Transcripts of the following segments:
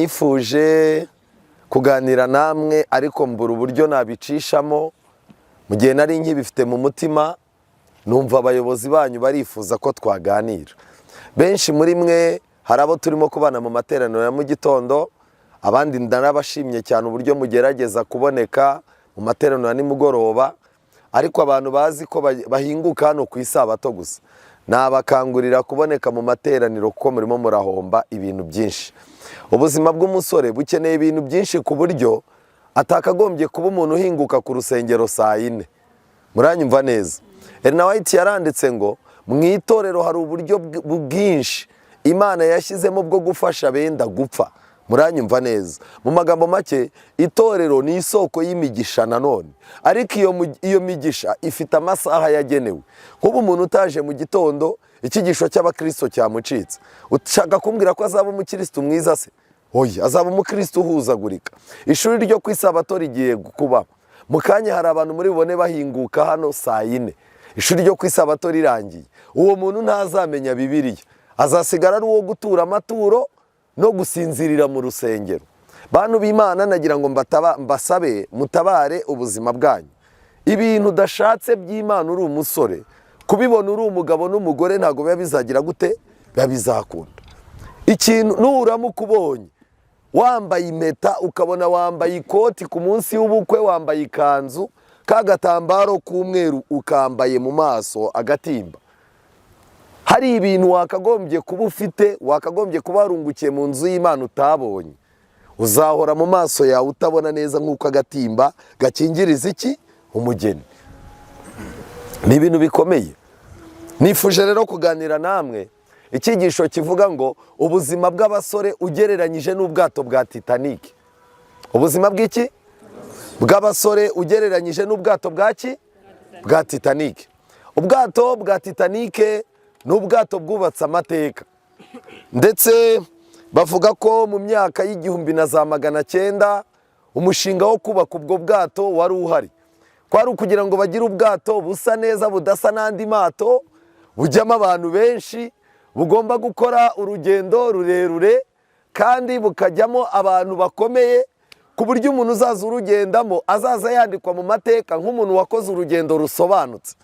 nifuje kuganira namwe ariko mbura uburyo nabicishamo mu gihe nari nkibifite mu mutima numva abayobozi banyu barifuza ko twaganira. Benshi muri mwe hari abo turimo kubana mu materaniro ya mu gitondo, abandi ndanabashimye cyane uburyo mugerageza kuboneka mu materaniro ya nimugoroba, ariko abantu bazi ko bahinguka hano ku isabato gusa nabakangurira kuboneka mu materaniro kuko murimo murahomba ibintu byinshi. Ubuzima bw'umusore bukeneye ibintu byinshi ku buryo atakagombye kuba umuntu uhinguka ku rusengero saa 4. Muranyumva neza? Ellen White yaranditse ngo mu itorero hari uburyo bwinshi Imana yashyizemo bwo gufasha benda gupfa. Muranyumva neza? Mu magambo make, itorero ni isoko y'imigisha nanone, ariko iyo migisha ifite amasaha yagenewe. Nk'ubu umuntu utaje mu gitondo ikigisho cy'abakristo cyamucitse, ushaka kumbwira ko azaba umukristo mwiza se? Oya, azaba umukristo uhuzagurika. Ishuri ryo kwisabato rigiye kuba mu kanya, hari abantu muri bone bahinguka hano saa 4 ishuri ryo kwisabato rirangiye. Uwo muntu ntazamenya Bibiliya, azasigara ari uwo gutura amaturo no gusinzirira mu rusengero. Bantu b'Imana, nagira ngo mbasabe mutabare ubuzima bwanyu. Ibintu udashatse by'Imana uri umusore, kubibona uri umugabo n'umugore ntago biba bizagira gute, biba bizakunda. Ikintu nuramuka ubonye wambaye impeta, ukabona wambaye ikoti ku munsi w'ubukwe, wambaye ikanzu, kagatambaro k'umweru ukambaye mu maso agatimba, hari ibintu wakagombye kuba ufite, wakagombye kuba warungukiye mu nzu y'Imana utabonye. Uzahora mu maso yawe utabona neza nk'uko agatimba gakingiriza iki? Umugeni. Ni ibintu bikomeye. Nifuje rero kuganira namwe icyigisho kivuga ngo ubuzima bw'abasore ugereranyije n'ubwato bwa Titanic. Ubuzima bw'iki? Bw'abasore ugereranyije n'ubwato bwaki? Bwa Titanic. Ubwato bwa Titanic n'ubwato bwubatse amateka, ndetse bavuga ko mu myaka y'igihumbi na za 900 umushinga wo kubaka ubwo bwato wari uhari. Kwari ukugira ngo bagire ubwato busa neza, budasa n'andi mato, bujyamo abantu benshi, bugomba gukora urugendo rurerure kandi bukajyamo abantu bakomeye, ku buryo umuntu uzaza urugendamo azaza yandikwa mu mateka nk'umuntu wakoze urugendo rusobanutse.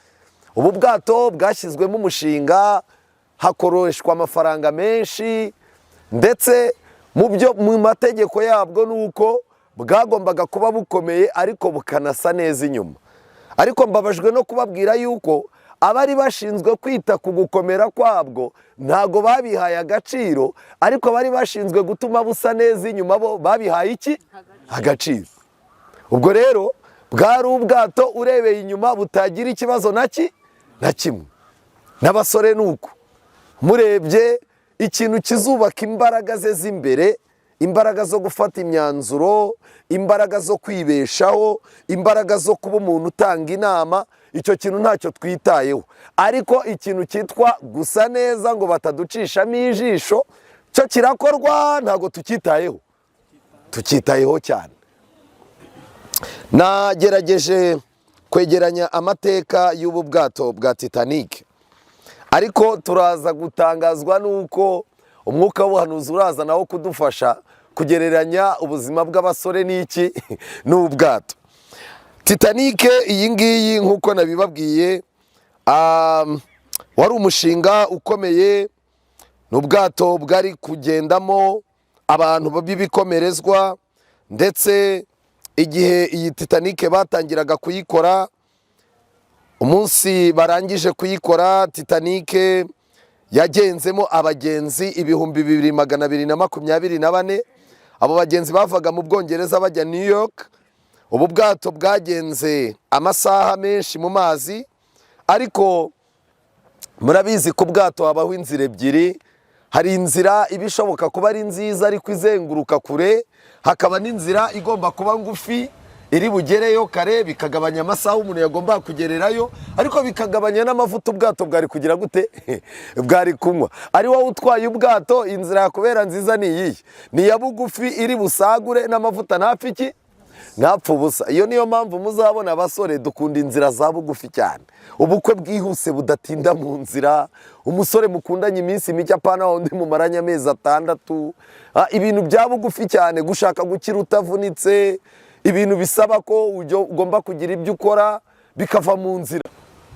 Ubu bwato bwashyizwemo umushinga, hakoreshwa amafaranga menshi, ndetse mu mategeko yabwo nuko bwagombaga kuba bukomeye ariko bukanasa neza inyuma. Ariko mbabajwe no kubabwira yuko abari bashinzwe kwita ku gukomera kwabwo ntago babihaye agaciro, ariko bari bashinzwe gutuma busa neza inyuma bo babihaye iki? Agaciro. Ubwo rero bwari ubwato urebeye inyuma butagira ikibazo na kimwe. N'abasore nuko murebye ikintu kizubaka imbaraga ze z'imbere, imbaraga zo gufata imyanzuro, imbaraga zo kwibeshaho, imbaraga zo kuba umuntu utanga inama, icyo kintu ntacyo twitayeho. Ariko ikintu cyitwa gusa neza ngo bataducishamo ijisho, cyo kirakorwa, ntago tukitayeho cyane. Nagerageje kwegeranya amateka y'ubu bwato bwa Titanic, ariko turaza gutangazwa nuko umwuka w'ubuhanuzi uraza nawo kudufasha kugereranya ubuzima bw'abasore n'iki? N'ubwato. Titanic iyi ngiyi nk'uko nabibabwiye, wari umushinga ukomeye. N'ubwato bwari kugendamo abantu b'ibikomerezwa, ndetse igihe iyi Titanic batangiraga kuyikora, umunsi barangije kuyikora, Titanic yagenzemo abagenzi 2224. Abo bagenzi bavaga mu Bwongereza bajya New York. Ubu bwato bwagenze amasaha menshi mu mazi, ariko murabizi ku bwato habaho inzira ebyiri. Hari inzira ibishoboka kuba ari nziza ariko izenguruka kure, hakaba n'inzira igomba kuba ngufi iri bugereyo kare, bikagabanya amasaha umuntu yagomba kugererayo, ariko bikagabanya n'amavuta ubwato bwari kugira gute? Bwari kunywa. Ari wowe utwaye ubwato, inzira yakubera nziza ni iyihe? Ni ya bugufi iri busagure n'amavuta ntapfiki? mwapfa ubusa. Iyo niyo mpamvu muzabona abasore dukunda inzira za bugufi cyane, ubukwe bwihuse budatinda mu nzira, umusore mukundanye iminsi mike apana undi mumaranye amezi 6, ibintu bya bugufi cyane, gushaka gukira utavunitse, ibintu bisaba ko ugomba kugira ibyo ukora bikava mu nzira.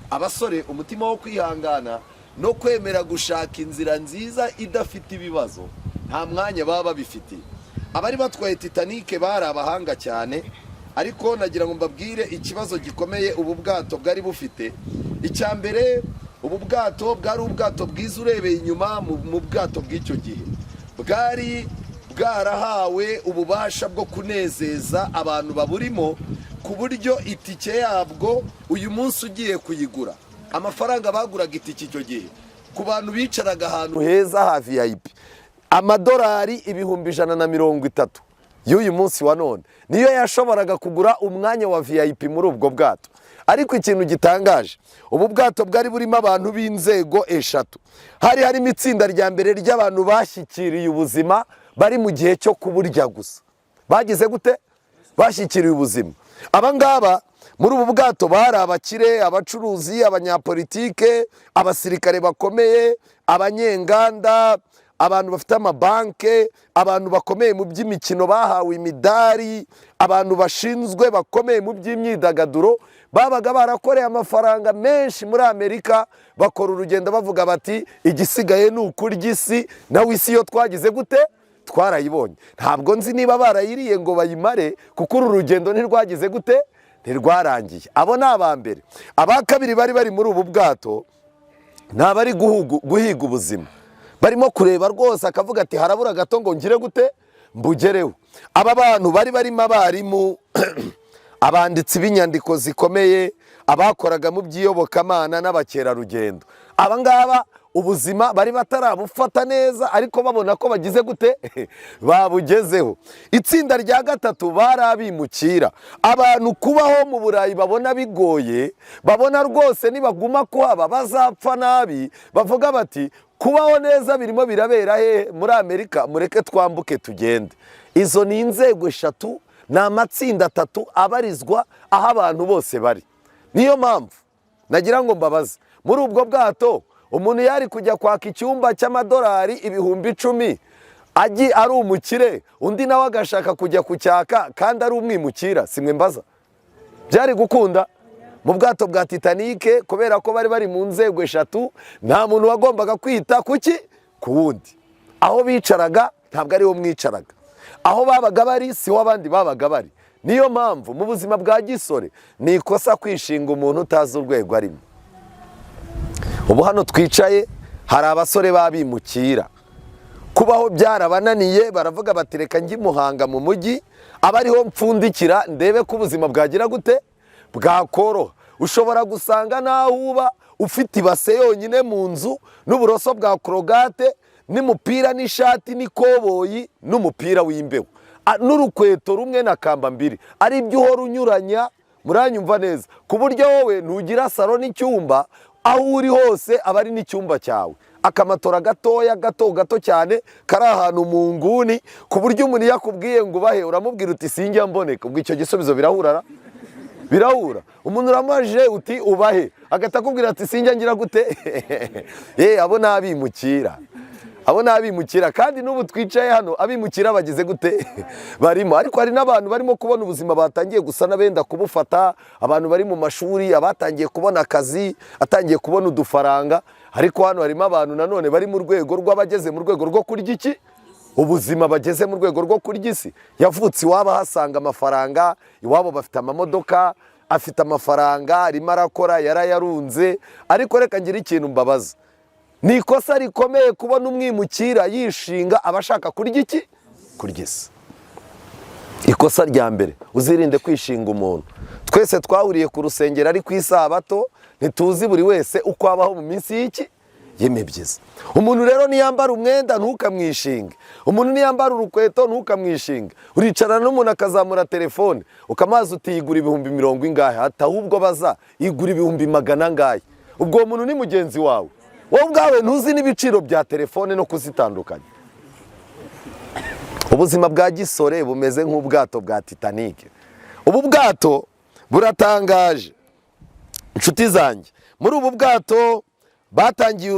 Abasore umutima wo kwihangana no kwemera gushaka inzira nziza idafite ibibazo nta mwanya baba babifitiye. Abari batwaye Titanic bari abahanga cyane, ariko nagira ngo mbabwire ikibazo gikomeye ubu bwato bwari bufite. Icyambere, ubu bwato bwari ubwato bwiza urebeye inyuma mu bwato bw'icyo gihe, bwari bwarahawe ububasha bwo kunezeza abantu baburimo, ku buryo itike yabwo uyu munsi ugiye kuyigura, amafaranga baguraga itike icyo gihe ku bantu bicaraga ahantu heza ha VIP, amadolari 130 y'uyu munsi wa none niyo yashoboraga kugura umwanya wa VIP muri ubwo bwato. Ariko ikintu gitangaje, ubu bwato bwari burimo abantu b'inzego 3. Harimo itsinda rya mbere ry'abantu bashyikiriye ubuzima bari mu gihe cyo kuburya gusa. Bagize gute? Bashyikiriye ubuzima. Abangaba muri ubu bwato bari abakire, abacuruzi, abanyapolitike, abasirikare bakomeye, abanyenganda, abantu bafite amabanke, abantu bakomeye mu by'imikino bahawe imidari, abantu bashinzwe bakomeye mu by'imyidagaduro, babaga barakoreye amafaranga menshi muri Amerika, bakora urugendo bavuga bati igisigaye ni ukurya isi, nawe isi yo twagize gute? Twarayibonye. Ntabwo nzi niba barayiriye ngo bayimare, kuko uru rugendo ntirwagize gute? Ntirwarangiye. Abo ni abambere. Abakabiri bari muri ubu bwato nabari guhiga ubuzima, barimo kureba rwose akavuga ati harabura gato ngo ngire gute mbugereho. Aba bantu barimo abarimu, abanditsi b'inyandiko zikomeye, abakoraga mu by'iyobokamana n'abakerarugendo. Aba ngaba ubuzima bari batarabufata neza, ariko babona ko bagize gute babugezeho. Itsinda rya gatatu bari abimukira, abantu kubaho mu Burayi babona bigoye, babona rwose nibaguma kuhaba bazapfa nabi, bavuga bati kubaho neza birimo birabera he muri Amerika, mureke twambuke tugende. Izo ni inzego 3, ni amatsinda 3 abarizwa aho abantu bose bari. Niyo mpamvu nagira ngo mbabaze, muri ubwo bwato umuntu yari kujya kwaka icyumba cy'amadolari 10,000 ari umukire, undi nawe agashaka kujya kucyaka kandi ari umwimukira, simwe mbaza byari gukunda? Mu bwato bwa Titanic kubera ko bari mu nzego 3, nta muntu wagombaga kwita kuki ku wundi. Aho bicaraga ntabwo ari ho mwicaraga, aho babaga bari si ho abandi babaga bari. Niyo mpamvu mu buzima bwa gisore ni ikosa kwishinga umuntu utazi urwego arimo. Ubu hano twicaye hari abasore babimukira, kubaho byarabananiye, baravuga bati reka njye Muhanga mu mujyi abariho mpfundikira ndebe ko ubuzima bwagira gute bwakoroha. Ushobora gusanga naho uba ufite ibase yonyine mu nzu n'uburoso bwa korogate n'umupira n'ishati n'ikoboyi n'umupira w'imbeho n'urukweto rumwe na kamba mbiri, ari ibyo uhora unyuranya, muranyumva neza, ku buryo wowe ntugira salo n'icyumba, aho uri hose aba ari n'icyumba cyawe, akamatora gatoya gato cyane kari ahantu mu nguni, ku buryo umuntu yakubwiye ngo ubahe uramubwira uti sinjya mboneka. Ubwo icyo gisubizo birahura. Umuntu uramajije uti ubahe agata akubwira ati sinjya ngira gute abo nabimukira, kandi n'ubu twicaye hano abimukira bagize gute barimo. Ariko hari n'abantu barimo kubona ubuzima batangiye gusa n'abenda kubufata, abantu bari mu mashuri, abatangiye kubona akazi, atangiye kubona udufaranga. Ariko hano harimo abantu nanone bari mu rwego rw'abageze mu rwego rwo kurya iki ubuzima, bageze mu rwego rwo kurya isi. Yavutse iwabo hasanga amafaranga, iwabo bafite amamodoka, afite amafaranga, arimo arakora, yarayarunze. Ariko reka ngira ikintu mbabaza, ni ikosa rikomeye kubona umwimukira yishinga abashaka kurya iki kurya isi. Ikosa rya mbere, uzirinde kwishinga umuntu. Twese twahuriye ku rusengero ari ku isabato, ntituzi buri wese uko abaho mu minsi y'iki y'imibyizi. Umuntu rero niyambara umwenda ntukamwishinge, umuntu niyambara urukweto ntukamwishinge. Uricarana n'umuntu akazamura telefone ukamazi uti yigura 20,000 ingahe, ahubwo baza yigura 100,000 angahe. Ubwo umuntu ni mugenzi wawe, wowe ubwawe ntuzi n'ibiciro bya telefone no kuzitandukanya. Ubuzima bwa gisore bumeze nk'ubwato bwa Titanic. ubu bwato buratangaje inshuti zanjye. Muri ubu bwato batangiye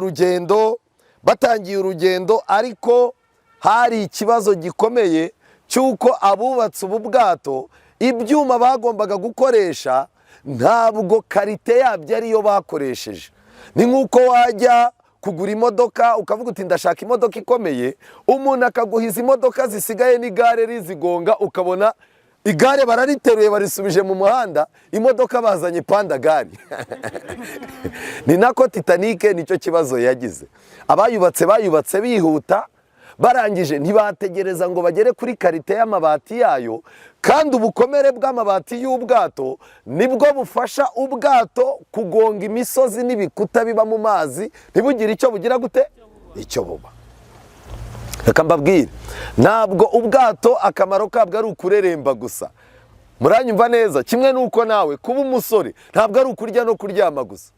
urugendo ariko hari ikibazo gikomeye cy'uko abubatse ubu bwato ibyuma bagombaga gukoresha ntabwo karite yabyo ariyo bakoresheje. Ni nk'uko wajya kugura imodoka ukavuga uti ndashaka imodoka ikomeye, umuntu akaguhiza imodoka zisigaye n'igare rizigonga, ukabona igare barariteruye barisubije mu muhanda, imodoka bazanye pandagari. Ni nako Titanique nicyo kibazo yagize. Bayubatse bihuta, barangije ntibategereza ngo bagere kuri karite y'amabati yayo, kandi ubukomere bw'amabati y'ubwato nibwo bufasha ubwato kugonga imisozi n'ibikuta biba mu mazi ntibugire icyo bugira gute, icyo buba. Reka mbabwire, ntabwo ubwato akamaro kabwo ari ukureremba gusa. Muranyumva neza? Kimwe nuko nawe kuba umusore ntabwo ari ukurya no kuryama gusa.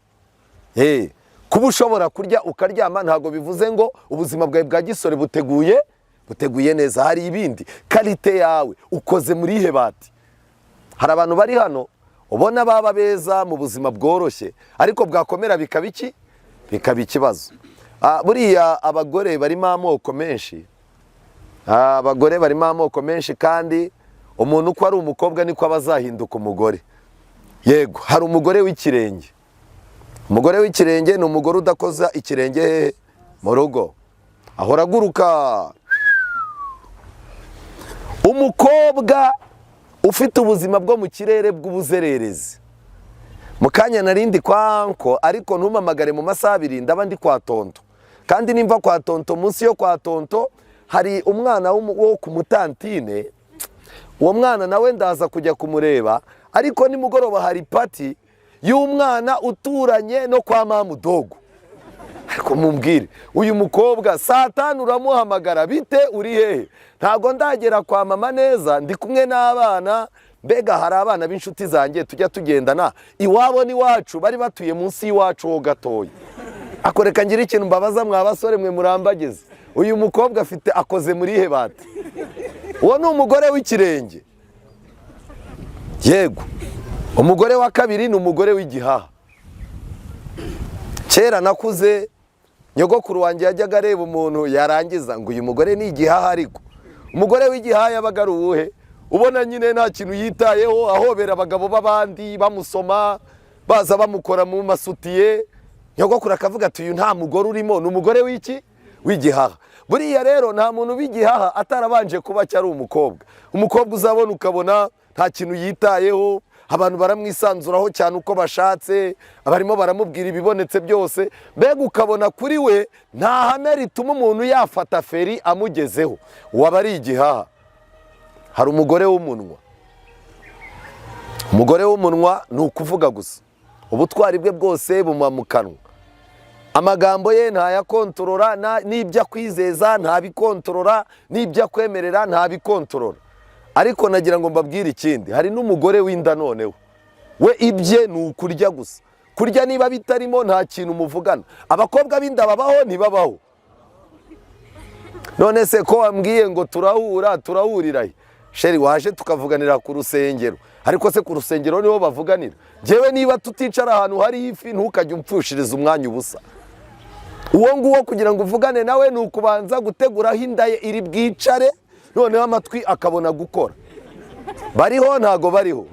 Kuba ushobora kurya ukaryama ntabwo bivuze ngo ubuzima bwawe bwa gisore buteguye neza. Hari ibindi, karite yawe ukoze muri ihe bati. Hari abantu bari hano ubona baba beza mu buzima bworoshye, ariko bwakomera bikaba iki? Bikaba ikibazo. Buriya abagore barimo amoko menshi, kandi umuntu uko ari umukobwa niko abazahinduka umugore. Yego, hari umugore w'ikirenge. Umugore w'ikirenge ni umugore udakoza ikirenge mu rugo, ahora aguruka. Umukobwa ufite ubuzima bwo mu kirere bw'ubuzererezi. Mu kanya narindi kwa anko, ariko ntumamagare mu masaha 2 ndaba ndi kwa tonto. Kandi nimva kwa tonto, munsi yo kwa tonto hari umwana wo ku mutantine. Uwo mwana nawe ndaza kujya kumureba, ariko nimugoroba hari pati y'umwana uturanye no kwa mamudogo. Ariko mumbwire, uyu mukobwa saa 5 uramuhamagara, bite uri hehe? Ntago ndagera kwa mama neza, ndi kumwe n'abana. Mbega hari abana b'inshuti zanjye tujya tugendana, iwabo ni wacu, bari batuye munsi y'iwacu ho gatoya. Akoreka ngira ikintu mbabaza mwa basore mwe murambageze, uyu mukobwa afite akoze muri ihe bati? Uwo ni umugore w'ikirenge. Yego, umugore wa kabiri ni umugore w'igihaha. Kera nakuze nyogokuru wanjye yajyaga areba umuntu yarangiza ngo uyu mugore ni igihaha, ariko umugore w'igihaha yabaga ari uwuhe? Ubona nyine nta kintu yitayeho, ahobera abagabo b'abandi bamusoma, baza bamukora mu masutiye. Nyogokuru akavuga ati uyu nta mugore urimo, ni umugore w'iki? W'igihaha. Buriya rero nta muntu w'igihaha atarabanje kuba cyari umukobwa. Umukobwa uzabona ukabona nta kintu yitayeho, abantu baramwisanzuraho cyane uko bashatse, abarimo baramubwira ibibonetse byose, mbega ukabona kuri we nta hame rituma umuntu yafata feri amugezeho. Waba ari igihaha. Hari umugore w'umunwa. Umugore w'umunwa ni ukuvuga gusa, ubutwari bwe bwose buma mu kanwa. Amagambo ye ntayakontorora, n'ibyo akwizeza ntabikontorora, n'ibyo akwemerera ntabikontorora. Ariko nagira ngo mbabwire ikindi, hari n'umugore w'inda noneho. We ibye ni ukurya gusa. Kurya niba bitarimo nta kintu muvugana. Abakobwa b'inda babaho ntibabaho? None se ko wambwiye ngo turahurira he? Sheri, waje tukavuganira ku rusengero. Ariko se ku rusengero niho bavuganira? Jewe niba tuticara ahantu hari ifi ntukajye umpfushiriza umwanya ubusa. Uwo nguwo kugira ngo uvugane nawe ni ukubanza guteguraho inda ye iri bwicare, noneho amatwi akabona gukora. Bariho ntago bariho?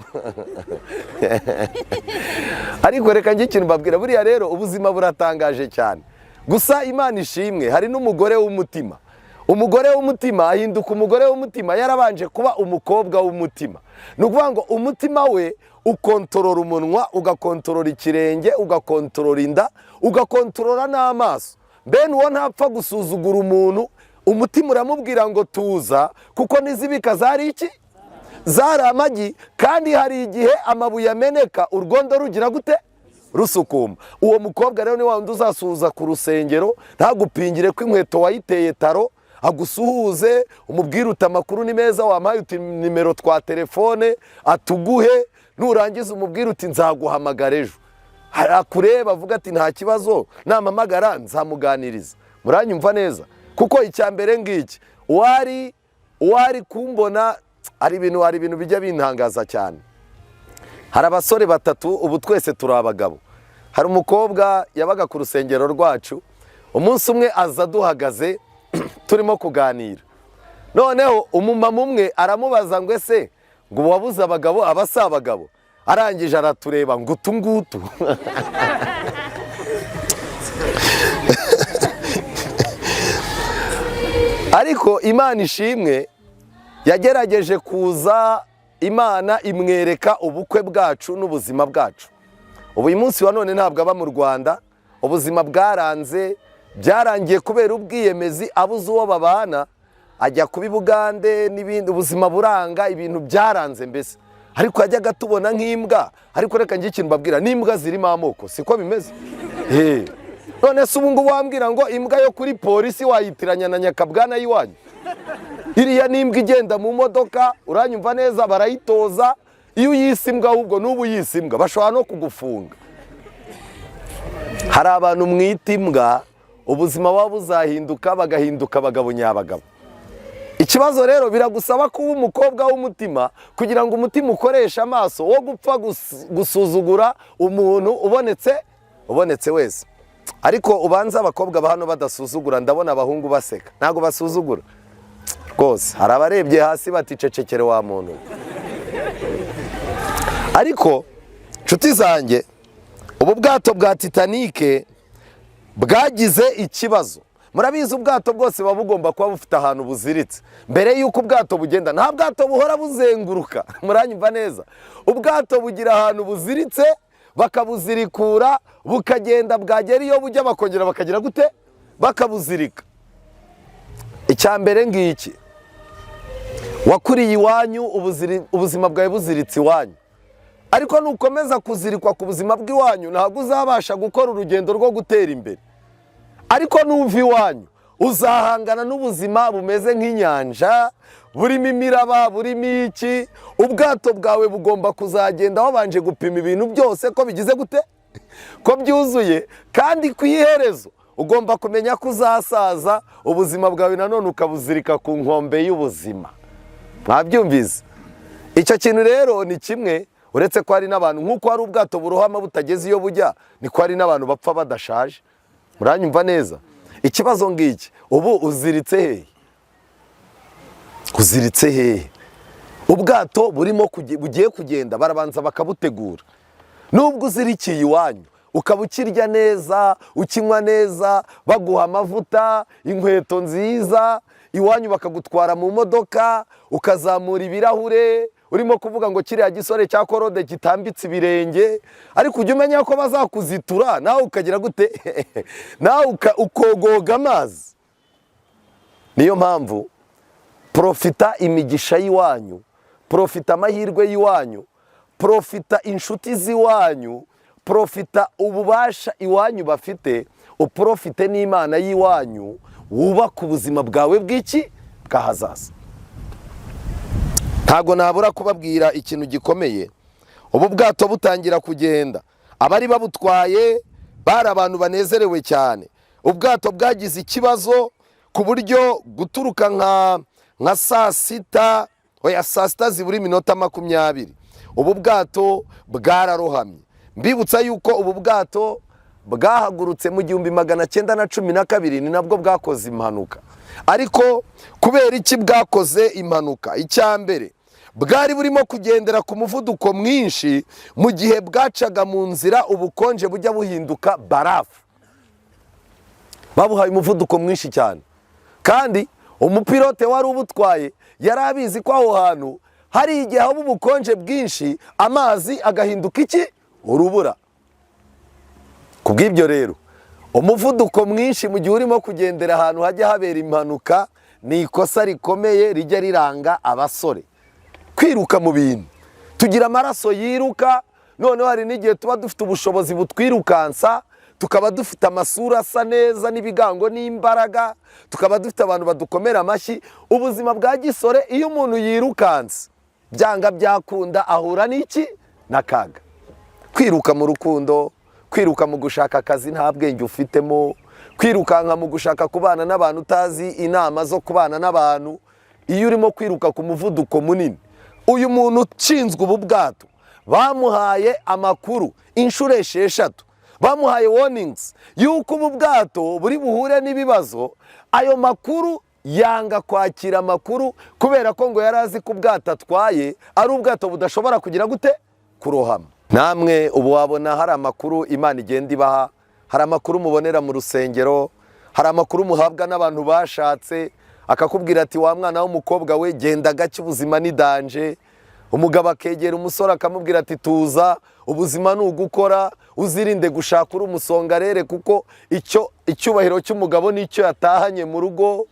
Ariko reka njye ikintu mbabwira, buriya rero ubuzima buratangaje cyane. Gusa Imana ishimwe, hari n'umugore w'umutima. Umugore w'umutima ahinduka umugore w'umutima yarabanje kuba umukobwa w'umutima. Ni ukuvuga ngo umutima we ukontorora umunwa, ugakontorora ikirenge, ugakontorora inda, ugakontorora n'amaso. Bene uwo ntapfa gusuzugura umuntu, umutima uramubwira ngo tuza, kuko nizibika zari iki? Zari amagi. Kandi hari igihe amabuye ameneka urwondo rugira gute? Rusukuma. Uwo mukobwa rero ni wa wundi uzasuhuza ku rusengero, ntagupingire ko inkweto wayiteye taro, agusuhuze, umubwire uti amakuru ni meza, wampaye uti nimero twa telefone atuguhe, nurangiza umubwire uti nzaguhamagara ejo. Akureba avuga ati nta kibazo, nampamagara nzamuganiriza. Muranyumva neza? Kuko icya mbere ngiki, wari kumbona hari ibintu bijya bintangaza cyane. Hari abasore batatu, ubu twese turi abagabo. Hari umukobwa yabaga ku rusengero rwacu, umunsi umwe aza duhagaze turimo kuganira. Noneho umumama umwe aramubaza ngo ese ngo wabuze abagabo abasi abagabo, arangije aratureba ngo utu ngutu. Ariko Imana ishimwe yagerageje kuza, Imana imwereka ubukwe bwacu n'ubuzima bwacu. Ubu uyu munsi wa none ntabwo aba mu Rwanda, ubuzima bwaranze, byarangiye kubera ubwiyemezi, abuze uwo babana, ajya kuba i Bugande n'ibindi, ubuzima buranga, ibintu byaranze mbese. Ariko yajyaga tubona nk'imbwa, ariko reka njye ikintu mbabwira, n'imbwa zirimo amoko, siko bimeze? None se ubu ngubu wambwira ngo imbwa yo kuri polisi wayitiranya na nyakabwana y'iwanyu? Iriya n'imbwa igenda mu modoka, uranyumva neza, barayitoza, iyo uyise imbwa ahubwo n'ubu uyise imbwa bashobora no kugufunga. Hari abantu mwita imbwa, ubuzima waba buzahinduka, bagahinduka abagabo nyabagabo. Ikibazo rero biragusaba kuba umukobwa w'umutima, kugira ngo umutima ukoreshe amaso wo gupfa gusuzugura umuntu ubonetse wese. Ariko ubanza abakobwa ba hano badasuzugura, ndabona abahungu baseka, ntago basuzugura rwose. Hari abarebye hasi baticecekere wa muntu. Ariko nshuti zanjye, ubu bwato bwa Titanike bwagize ikibazo. Murabizi ubwato bwose buba bugomba kuba bufite ahantu buziritse. Mbere y'uko ubwato bugenda, nta bwato buhora buzenguruka, muranyumva neza. Ubwato bugira ahantu buziritse, bakabuzirikura, bukagenda, bwagera iyo bujya bakongera bakagira gute? Bakabuzirika. Icyambere ngiki, wakuriye iwanyu, ubuzima bwawe buziritse iwanyu. Ariko nukomeza kuzirikwa ku buzima bw'iwanyu, ntabwo uzabasha gukora urugendo rwo gutera imbere. Ariko nuva iwanyu, uzahangana n'ubuzima bumeze nk'inyanja, burimo imiraba, burimo iki. Ubwato bwawe bugomba kuzagenda wabanje gupima ibintu byose ko bigize gute, ko byuzuye, kandi ku iherezo ugomba kumenya ko uzasaza, ubuzima bwawe nanone ukabuzirika ku nkombe y'ubuzima. Mwabyumvise? Icyo kintu rero ni kimwe, uretse ko hari n'abantu nk'uko hari ubwato burohama butageze iyo bujya, niko hari n'abantu bapfa badashaje. Muranyumva neza? Ikibazo ngiki, ubu uziritse hehe? Uziritse hehe? Ubwato bugiye kugenda, barabanza bakabutegura. Nubwo uzirikiye iwanyu, ukaba ukirya neza, ukinywa neza, baguha amavuta, inkweto nziza, iwanyu bakagutwara mu modoka, ukazamura ibirahure, urimo kuvuga ngo kiriya gisore cya korode kitambitse ibirenge, ariko ujya umenya ko bazakuzitura, nawe ukagira gute? Nawe ukogoga amazi. Niyo mpamvu profita imigisha y'iwanyu, profita amahirwe y'iwanyu, profita inshuti z'iwanyu, profita ububasha iwanyu bafite, uprofite n'Imana y'iwanyu, wubaka ubuzima bwawe bw'iki? Bw'ahazaza. Ntago nabura kubabwira ikintu gikomeye. Ubu bwato butangira kugenda, abari babutwaye bari abantu banezerewe cyane. Ubwato bwagize ikibazo ku buryo guturuka nka saa sita zibura iminota 20, ubu bwato bwararohamye. Mbibutsa yuko ubu bwato bwahagurutse mu 1912, ni nabwo bwakoze impanuka. Ariko kubera iki bwakoze impanuka? Icyambere, bwari burimo kugendera ku muvuduko mwinshi, mu gihe bwacaga mu nzira ubukonje bujya buhinduka barafu. Babuhaye umuvuduko mwinshi cyane, kandi umupilote wari ubutwaye yari abizi ko aho hantu hari igihe haba ubukonje bwinshi, amazi agahinduka iki? Urubura. Kubw'ibyo rero, umuvuduko mwinshi mu gihe urimo kugendera ahantu hajya habera impanuka, ni ikosa rikomeye rijya riranga abasore. Kwiruka mu bintu, tugira amaraso yiruka, noneho hari n'igihe tuba dufite ubushobozi butwirukansa, tukaba dufite amasura asa neza n'ibigango n'imbaraga, tukaba dufite abantu badukomera amashyi. Ubuzima bwa gisore, iyo umuntu yirukansa, byanga byakunda ahura n'iki? N'akaga. Kwiruka mu rukundo, kwiruka mu gushaka akazi nta bwenge ufitemo, kwirukanka mu gushaka kubana n'abantu utazi inama zo kubana n'abantu. Iyo urimo kwiruka ku muvuduko munini, uyu muntu ushinzwe ubu bwato bamuhaye amakuru inshuro 6, bamuhaye warnings yuko ubu bwato buri buhure n'ibibazo. Ayo makuru yanga kwakira amakuru kubera ko ngo yarazi ko ubwato atwaye ari ubwato budashobora kugira gute kurohama. Namwe ubu wabona hari amakuru Imana igenda ibaha, hari amakuru mubonera mu rusengero, hari amakuru muhabwa n'abantu bashatse, akakubwira ati wa mwana w'umukobwa we genda gake, ubuzima ni danje. Umugabo akegera umusore akamubwira ati tuza, ubuzima ni ugukora, uzirinde gushaka uri umusongarere kuko icyubahiro cy'umugabo nicyo yatahanye mu rugo.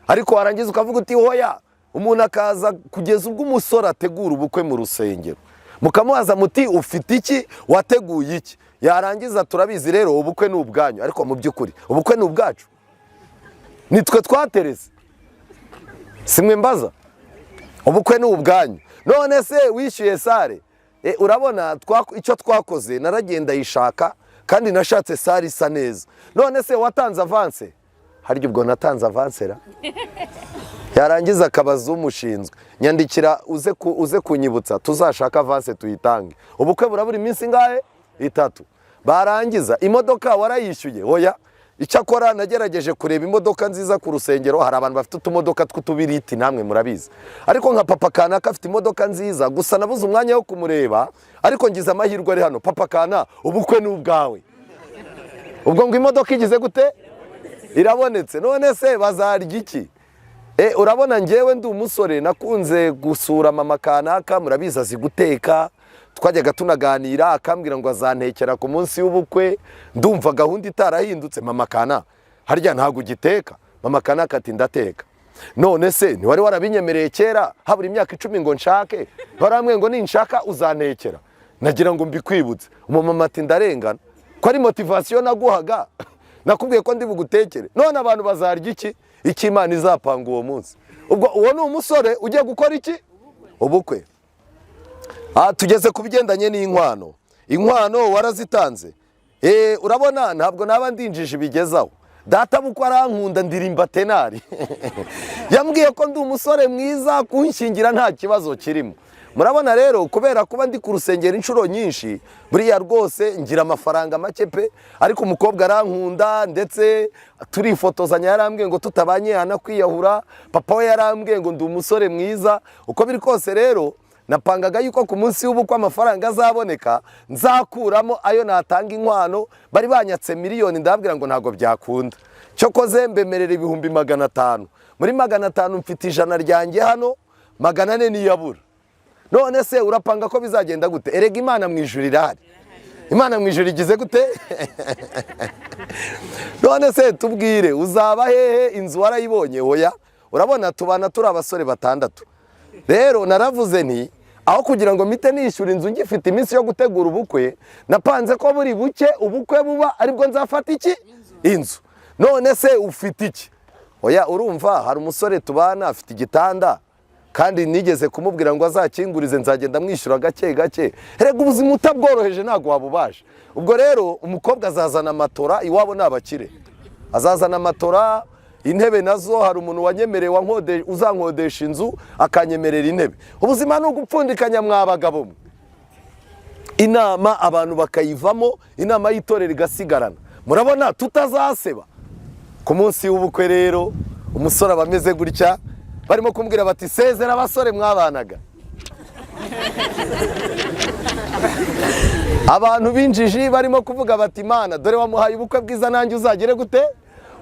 Ariko warangiza ukavuga uti hoya, umuntu akaza kugeza ubwo umusore ategura ubukwe mu rusengero, mukamubaza muti ufite iki, wateguye iki? Yarangiza turabizi rero ubukwe ni ubwanyu, ariko mu by'ukuri ubukwe ni ubwacu, nitwe twatereze, simwe mbaza, ubukwe ni ubwanyu. None se wishyuye sare, urabona icyo twakoze, naragenda yishaka kandi nashatse sare isa neza. None se watanze avance? Harya ubwo natanze avance ra? Yarangiza akabaza umushinzwe, nyandikira uze kunyibutsa tuzashaka avance tuyitange. Ubukwe burabura iminsi ngahe? 3. Barangiza imodoka warayishyuye? Oya. Icyakora nagerageje kureba imodoka nziza ku rusengero, hari abantu bafite utumodoka tw'utubiriti, namwe murabizi. Ariko nka papa kanaka afite imodoka nziza, gusa nabuze umwanya wo kumureba, ariko ngize amahirwe ari hano. Papa kana, ubukwe ni ubwawe. Ubwo ngo imodoka igize gute? Irabonetse. None se bazarya iki? Urabona njyewe ndi umusore nakunze gusura mama kanaka, murabizi azi guteka. Twajyaga tunaganira akambwira ngo azantekera ku munsi w'ubukwe, ndumva gahunda itarahindutse. Mama kana, harya ntago ugiteka? Mama kanaka ati ndateka. None se ntiwari warabinyemereye kera habura imyaka 10 ngo nshake? Baramwe ngo ninshaka uzantekera. Nagira ngo mbikwibutse. Umumama ati ndarengana, ko ari motivation naguhaga, nakubwiye ko ndi bugutekere. None abantu bazarya iki? Iki Imana izapanga uwo munsi. Ubwo uwo ni umusore ugiye gukora iki? Ubukwe. Tugeze ku bigendanye n'inkwano. Inkwano warazitanze? Urabona ntabwo naba ndinjije bigezaho. Data buko arankunda ndirimba tenari. Yambwiye ko ndi umusore mwiza, kunshingira nta kibazo kirimo. Murabona rero kubera kuba ndi ku rusengero inshuro nyinshi, buriya rwose ngira amafaranga make pe, ariko umukobwa arankunda ndetse turifotozanya. Yarambwiye ngo tutabanye anakwiyahura. Papa we yarambwiye ngo ndi umusore mwiza. Uko biri kose rero napangaga yuko ku munsi w'ubukwe amafaranga azaboneka nzakuramo ayo natanga inkwano. Bari banyatse miliyoni, ndabwira ngo ntago byakunda. Cyokoze mbemerera ibihumbi 500. Muri 500 mfite 100 ryanjye hano, 400 niyabura. None se urapanga ko bizagenda gute? Erega Imana mwijuru irahari. Imana mwijuru igize gute? None se tubwire, uzaba hehe? Inzu warayibonye? Oya. Urabona tubana turi abasore 6. Rero naravuze nti aho kugira ngo mite nishyura inzu ngifite iminsi yo gutegura ubukwe, napanze ko buri buke ubukwe buba aribwo nzafata iki? Inzu. None se ufite iki? Oya, urumva hari umusore tubana afite igitanda, kandi nigeze kumubwira ngo azakingurize, nzagenda mwishyura gake gake. Erega ubuzima utabworoheje ntago wabubaje. Ubwo rero umukobwa azazana matora, iwabo nabakire. Azazana matora, intebe nazo hari umuntu wanyemereye uzankodesha inzu akanyemerera intebe. Ubuzima ni ugupfundikanya mwabagabo mwe. Inama abantu bakayivamo, inama y'itorero igasigarana. Murabona tutazaseba. Ku munsi w'ubukwe rero umusore abameze gutya, barimo kumbwira bati sezera abasore mwabanaga. Abantu binjiji barimo kuvuga bati Mana dore wamuhaye ubukwe bwiza, nanjye uzagire gute?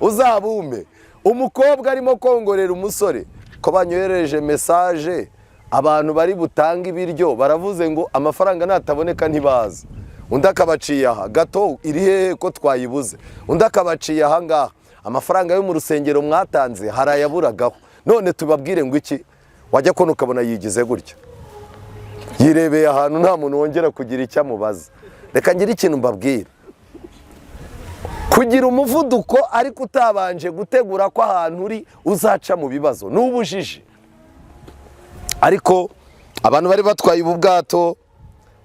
Uzabume. Umukobwa arimo kongorera umusore ko banyohereje message, abantu bari butanga ibiryo baravuze ngo amafaranga nataboneka ntibaza. Undi akabaciye aha gato, iri hehe ko twayibuze? Undi akabaciye aha ngaha, amafaranga yo mu rusengero mwatanze harayaburagaho. None tubabwire ngo iki? Wajya ko ukabona yigize gutya, yirebeye ahantu nta muntu wongera kugira icyo amubaza. Reka ngira ikintu mbabwira, kugira umuvuduko ariko utabanje gutegura ko ahantu uri uzaca mu bibazo n'ubujiji. Ariko abantu bari batwaye ubu bwato,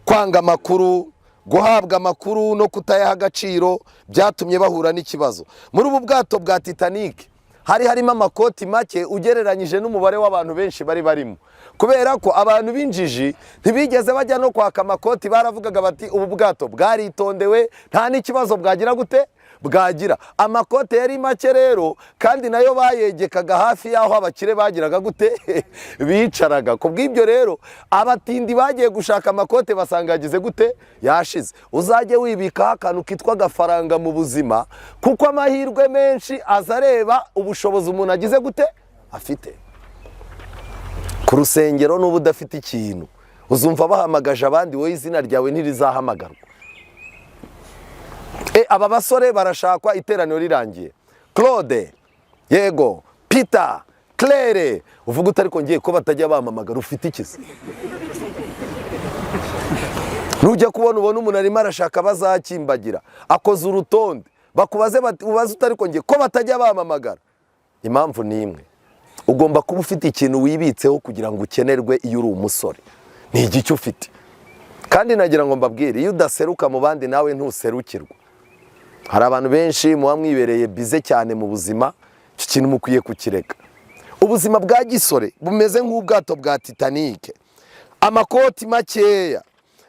kwanga amakuru, guhabwa amakuru no kutayaha agaciro byatumye bahura n'ikibazo. Muri ubu bwato bwa TITANIKE hari harimo amakoti make ugereranyije n'umubare w'abantu benshi bari barimo, kubera ko abantu b'injiji ntibigeze bajya no kwaka amakoti, baravugaga bati ubu bwato bwaritondewe nta n'ikibazo bwagira gute bwagira. Amakote yari make rero, kandi nayo bayegekaga hafi y'aho abakire bagiraga gute bicaraga. Kubw'ibyo rero abatindi bagiye gushaka amakote basanga yagize gute yashize. Uzajye wibikaho akantu kitwa agafaranga mu buzima, kuko amahirwe menshi azareba ubushobozi umuntu agize gute afite. Ku rusengero n'ubu udafite ikintu uzumva bahamagaje abandi, wowe izina ryawe ntirizahamagarwa. Aba basore barashakwa iteraniro rirangiye. Claude, yego, Peter, Claire, uvuga utari ko ngiye ko batajya bamamagara, ufite ikizi? Nujya kubona ubona umuntu arimo arashaka bazakimbagira, akoze urutonde, bakubaze bati ubaze utari ko ngiye ko batajya bamamagara. Impamvu ni imwe, ugomba kuba ufite ikintu wibitseho kugira ngo ukenerwe iyo uri umusore. Ni igice ufite. Kandi nagira ngo mbabwire, iyo udaseruka mu bandi nawe ntuserukirwa. Hari abantu benshi muba mwibereye bize cyane mu buzima, icyo kintu mukwiye kukireka. Ubuzima bwa gisore bumeze nk'ubwato bwa Titanic, amakoti makeya.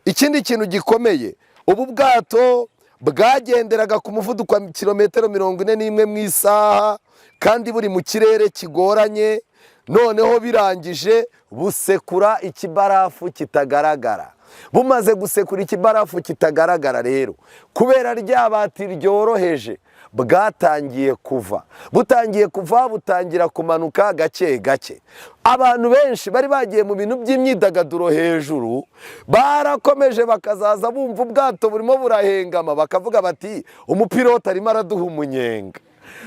Ikindi kintu gikomeye, ubu bwato bwagenderaga ku muvuduko wa kilometero 41 mu isaha, kandi buri mu kirere kigoranye. Noneho birangije busekura ikibarafu kitagaragara. Bumaze gusekura ikibarafu kitagaragara rero, kubera ryabati ryoroheje, bwatangiye kuva. Butangiye kuva, butangira kumanuka gake gake. Abantu benshi bari bagiye mu bintu by'imyidagaduro hejuru, barakomeje bakazaza bumva ubwato burimo burahengama, bakavuga bati umupilote arimo araduha umunyenga.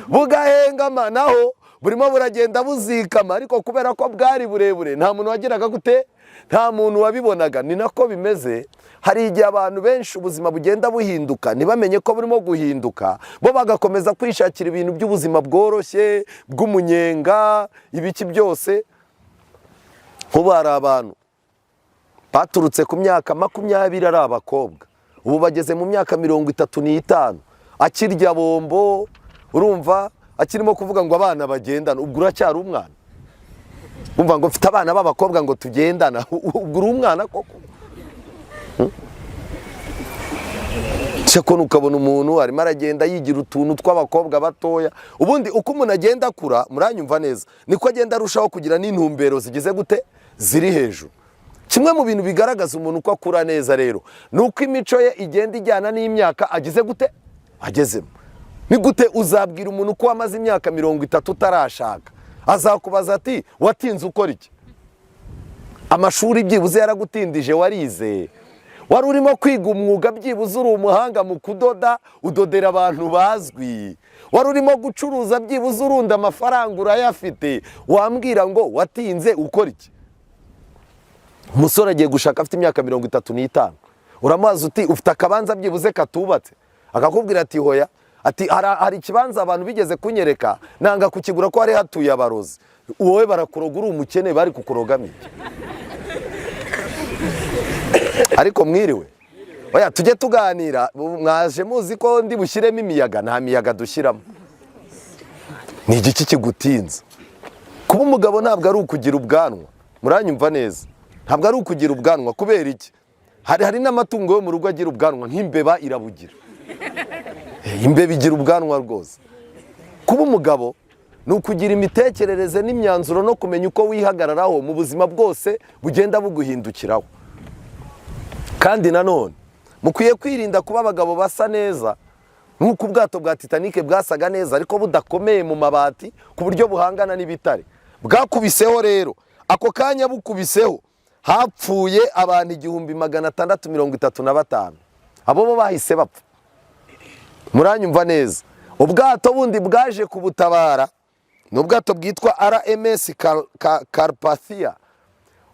Bugahengama naho burimo buragenda buzikama, ariko kubera ko bwari burebure nta muntu wagiraga gute, nta muntu wabibonaga. Ni nako bimeze. Hari igihe abantu benshi ubuzima bugenda buhinduka, ntibamenye ko burimo guhinduka, bo bagakomeza kwishakira ibintu by'ubuzima bworoshye, bw'umunyenga, ibiki byose. Nk'ubu hari abantu baturutse ku myaka 20 ari abakobwa, ubu bageze mu myaka 35, akirya bombo, urumva akirimo kuvuga ngo abana bagendana. Ubwo uracyari umwana? Umva ngo mfite abana b'abakobwa ngo tugendana, ubwo uri umwana koko? Cyakora ukabona umuntu arimo aragenda yigira utuntu tw'abakobwa batoya. Ubundi uko umuntu agenda akura, muranyumva neza, niko agenda arushaho kugira n'intumbero zigize gute ziri hejuru. Kimwe mu bintu bigaragaza umuntu uko akura neza rero, nuko imico ye igenda ijyana n'imyaka agize gute agezemo. Ni gute uzabwira umuntu ko amaze imyaka 30 utarashaka? Azakubaza ati watinze ukora iki? Amashuri byibuze yaragutindije, warize? Wari urimo kwiga umwuga byibuze uri umuhanga mu kudoda, udodera abantu bazwi? Wari urimo gucuruza byibuze urunda amafaranga urayafite? Wambwira ngo watinze ukora iki? Umusore agiye gushaka afite imyaka 35, uramubaza uti ufite akabanza byibuze katubatse? Akakubwira ati hoya, ati hari ikibanza abantu bigeze kunyereka, nanga kukigura ko hari hatuye abarozi. Wowe barakuroga uri umukene, bari kukurogamiye. Ariko mwiriwe, oya tujye tuganira. Mwaje muzi ko ndi bushyiremo imiyaga? Nta miyaga dushyiramo. Ni igiki kigutinza? Kuba umugabo ntabwo ari ukugira ubwanwa, muranyumva neza? Ntabwo ari ukugira ubwanwa. Kubera iki? Hari n'amatungo yo mu rugo agira ubwanwa, nk'imbeba irabugira. Imbeba igira ubwanwa rwose. Kuba umugabo ni ukugira imitekerereze n'imyanzuro no kumenya uko wihagararaho mu buzima bwose bugenda buguhindukiraho. Kandi nanone mukwiye kwirinda kuba abagabo basa neza nk'uko ubwato bwa Titanic bwasaga neza ariko budakomeye mu mabati ku buryo buhangana n'ibitare. Bwakubiseho rero, ako kanya bukubiseho hapfuye abantu 1635. Abo bo bahise bapfa. Muranyumva neza? Ubwato bundi bwaje kubutabara ni ubwato bwitwa RMS Carpathia.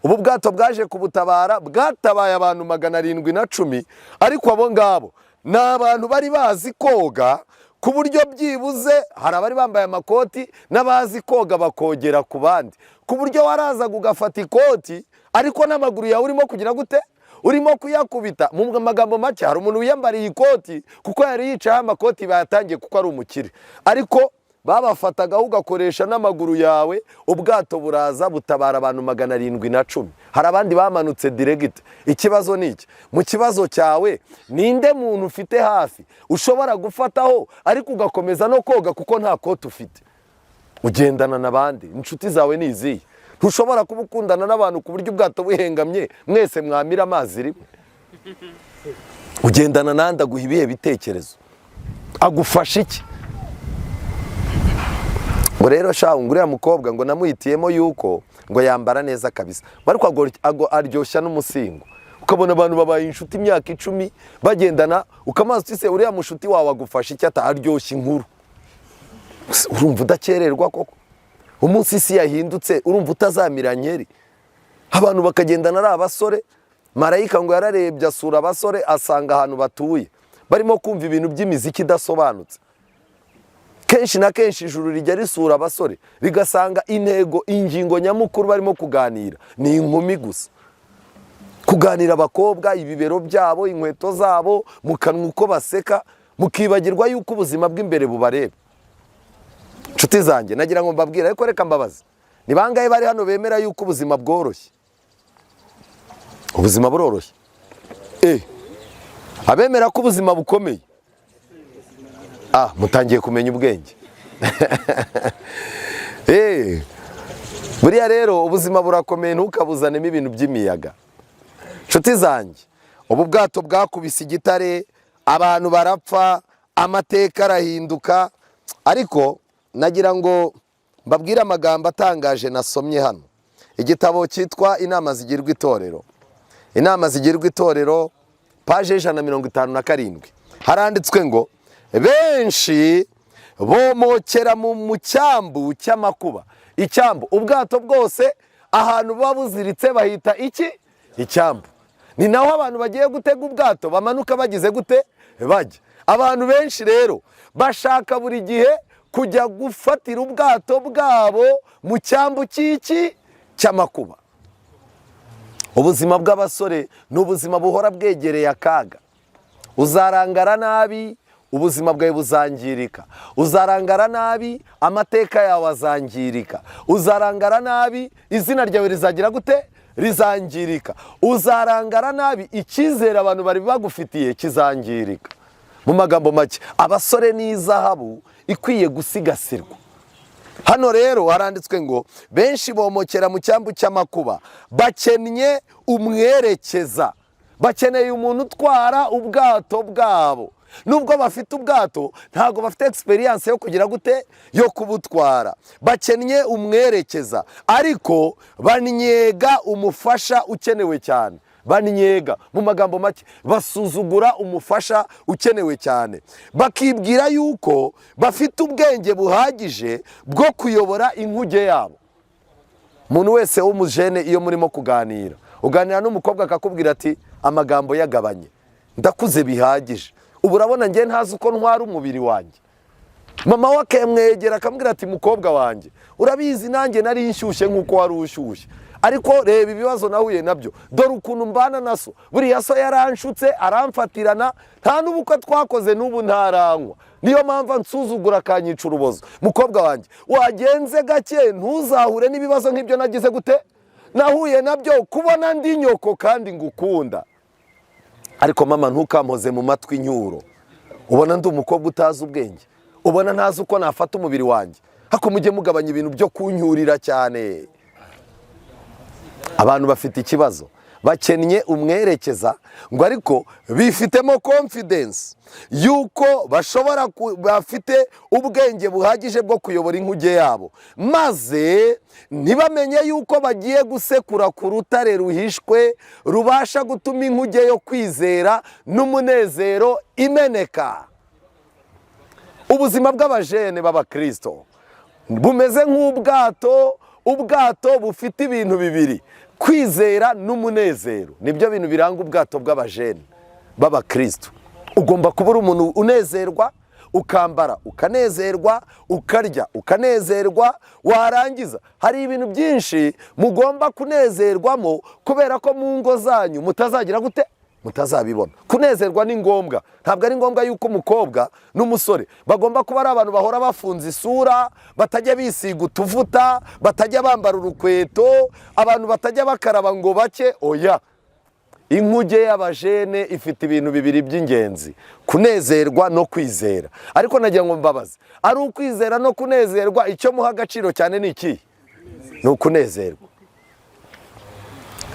Ubu bwato bwaje kubutabara, bwatabaye abantu 710, ariko abo ngabo ni abantu bari bazi koga ku buryo byibuze hari abari bambaye amakoti n'abazi koga bakogera ku bandi, ku buryo warazaga ugafata ikoti ariko n'amaguru yawe urimo kugira gute, urimo kuyakubita. Mu magambo make, hari umuntu wiyambariye ikoti kuko yari yicaye amakoti bayatangiye kuko ari umukire, ariko babafatagaho ugakoresha n'amaguru yawe, ubwato buraza butabara abantu 710. Hari abandi bamanutse direct. Ikibazo ni iki? Mu kibazo cyawe ninde muntu ufite hafi ushobora gufataho ariko ugakomeza no koga kuko nta kote ufite? Ugendana n'abandi, inshuti zawe ni izihe? Ntushobora kuba ukundana n'abantu ku buryo ubwato buhengamye mwese mwamira amazi rimwe. Ugendana nanda guha ibihe bitekerezo, agufasha iki? Ngo rero shaho nguriya mukobwa ngo namuhitiyemo yuko ngo yambara neza kabisa, bariko aryoshya n'umusingo, ukabona abantu babaye inshuti imyaka 10 bagendana, ukamazi se uriya mushuti wawe agufasha iki ataryoshya inkuru? Urumva udakererwa koko? Umunsi isi yahindutse urumva utazamira nkeri? Abantu bakagendana ari abasore, marayika ngo yararebye asura abasore asanga ahantu batuye barimo kumva ibintu by'imiziki idasobanutse. Kenshi na kenshi ijuru rijya risura abasore rigasanga intego ingingo nyamukuru barimo kuganira ni inkumi gusa. Kuganira abakobwa, ibibero byabo, inkweto zabo, mukanwa uko baseka, mukibagirwa yuko ubuzima bw'imbere bubareba. Nshuti zanjye nagira ngo mbabwire, ariko reka mbabaza, ni bangahe bari hano bemera yuko ubuzima bworoshye? Ubuzima buroroshye? Abemera ko ubuzima bukomeye? Mutangiye kumenya ubwenge. Buriya rero ubuzima burakomeye, ntukabuzanemo ibintu by'imiyaga. Nshuti zanjye, ubu bwato bwakubise igitare, abantu barapfa, amateka arahinduka, ariko nagira ngo mbabwire amagambo atangaje nasomye hano. Igitabo cyitwa Inama zigirwa itorero. Inama zigirwa itorero, page 157. Haranditswe ngo benshi bomokera mu cyambu cy'amakuba. Icyambu, ubwato bwose ahantu babuziritse bahita iki? Icyambu. Ni naho abantu bagiye gutega ubwato bamanuka bagize gute? Bajya. Abantu benshi rero bashaka buri gihe kujya gufatira ubwato bwabo mu cyambu cy'iki? Cy'amakuba. Ubuzima bw'abasore ni ubuzima buhora bwegereye akaga. Uzarangara nabi, ubuzima bwawe buzangirika. Uzarangara nabi, amateka yawe azangirika. Uzarangara nabi, izina ryawe rizagira gute? Rizangirika. Uzarangara nabi, icyizere abantu bari bagufitiye kizangirika. Mu magambo make, abasore ni izahabu ikwiye gusigasirwa. Hano rero haranditswe ngo benshi bomokera mu cyambu cy'amakuba, bakennye umwerekeza. Bakeneye umuntu utwara ubwato bwabo. Nubwo bafite ubwato, ntago bafite experience yo kugira gute? Yo kubutwara. Bakennye umwerekeza, ariko banyega umufasha ukenewe cyane. Banyega, mu magambo make, basuzugura umufasha ukenewe cyane. Bakibwira yuko bafite ubwenge buhagije bwo kuyobora inkuge yabo. Umuntu wese w'umujene iyo murimo kuganira, uganira n'umukobwa akakubwira ati amagambo yagabanye, ndakuze bihagije, ubu urabona njye ntazi uko ntwara umubiri wanjye. Mama we akemwegera akamubwira ati mukobwa wanjye, urabizi nanjye nari inshyushye nk'uko wari ushyushye, ariko reba ibibazo nahuye nabyo, dore ukuntu mbana na so, buriya so yaranshutse aramfatirana, nta n'ubukwe twakoze n'ubu ntaranywa, niyo mpamvu nsuzugura akanyica urubozo. Mukobwa wanjye, wagenze gake ntuzahure n'ibibazo nk'ibyo nagize gute? Nahuye nabyo, kubona ndi nyoko kandi ngukunda. Ariko mama ntukampoze mu matwi inyuro, ubona ndi umukobwa utazi ubwenge, ubona ntazi uko nafata umubiri wanjye, hako mujye mugabanya ibintu byo kunyurira cyane. Abantu bafite ikibazo, bakennye umwerekeza, ngo ariko bifitemo confidence yuko bashobora bafite ubwenge buhagije bwo kuyobora inkuge yabo, maze ntibamenye yuko bagiye gusekura ku rutare ruhishwe rubasha gutuma inkuge yo kwizera n'umunezero imeneka. Ubuzima bw'abajene b'abakristo bumeze nk'ubwato. Ubwato bufite ibintu bibiri, kwizera n'umunezero. Nibyo bintu biranga ubwato bw'abajene b'abakristo. Ugomba kuba uri umuntu unezerwa, ukambara ukanezerwa, ukarya ukanezerwa, warangiza hari ibintu byinshi mugomba kunezerwamo, kubera ko mu ngo zanyu mutazagira gute? mutazabibona. Kunezerwa ni ngombwa, ntabwo ari ngombwa yuko umukobwa n'umusore bagomba kuba ari abantu bahora bafunze isura, batajya bisiga utuvuta, batajya bambara urukweto, abantu batajya bakaraba ngo bake. Oya, inkuge y'abajene ifite ibintu bibiri by'ingenzi: kunezerwa no kwizera. Ariko nagira ngo mbabaze, ari ukwizera no kunezerwa, icyo muha agaciro cyane ni iki? Ni ukunezerwa.